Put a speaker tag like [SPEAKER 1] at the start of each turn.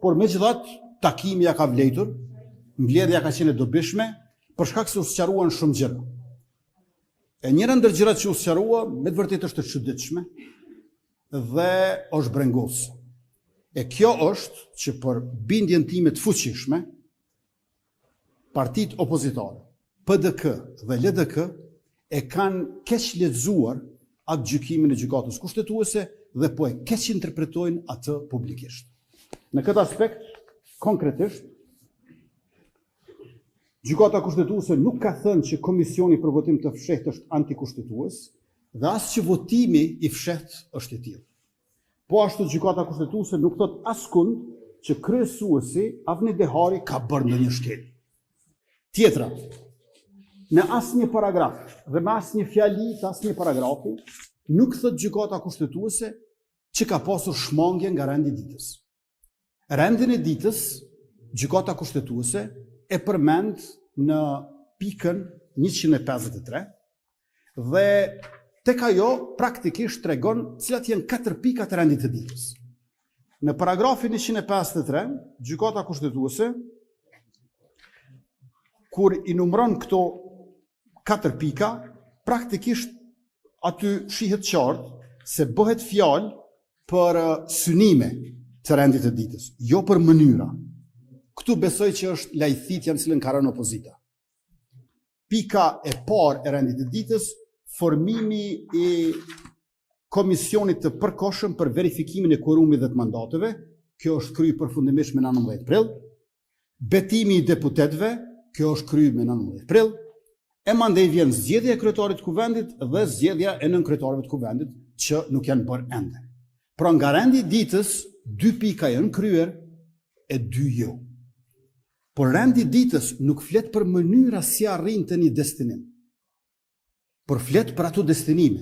[SPEAKER 1] por megjithatë takimi ja ka vlejtur, mbledhja ka qenë e dobishme, për shkak se u sqaruan shumë gjëra. E njëra ndër gjërat që u sqarua, me të vërtetë është e çuditshme dhe është brengosë. E kjo është që për bindjen time të fuqishme, partitë opozitare, PDK dhe LDK e kanë keq lexuar atë gjykimin e gjykatës kushtetuese dhe po e keq interpretojnë atë publikisht. Në këtë aspekt, konkretisht, gjykata kushtetuese nuk ka thënë që komisioni për votim të fshehtë është antikushtetues dhe as që votimi i fshehtë është i tillë. Po ashtu gjykata kushtetuese nuk thot askund që kryesuesi Avni Dehari ka bërë ndonjë shkel. Tjetra, në asnjë paragraf dhe me asnjë fjali të asnjë paragrafi nuk thot gjykata kushtetuese që ka pasur shmangje nga rendi i ditës. Rendin e ditës, gjykata kushtetuese e përmend në pikën 153 dhe tek ajo praktikisht tregon cilat janë 4 pikat e rendit të ditës. Në paragrafin 153, gjykata kushtetuese, kur i numëron këto 4 pika, praktikisht aty shihet qartë se bëhet fjalë për synime të rendit të ditës, jo për mënyra. Këtu besoj që është lajthitja në cilën ka rënë opozita. Pika e parë e rendit të ditës, formimi i komisionit të përkohshëm për verifikimin e quorumit dhe të mandateve, kjo është kryer përfundimisht me 19 prill. Betimi i deputetëve, kjo është kryer me 19 prill. E mandej vjen zgjedhja e kryetarit të kuvendit dhe zgjedhja e nënkretarëve të kuvendit që nuk janë bërë ende. Pra nga rendi i ditës, 2 pika janë kryer e 2 jo. Por rendi i ditës nuk flet për mënyra si arrin të një destinim, por flet për ato destinime.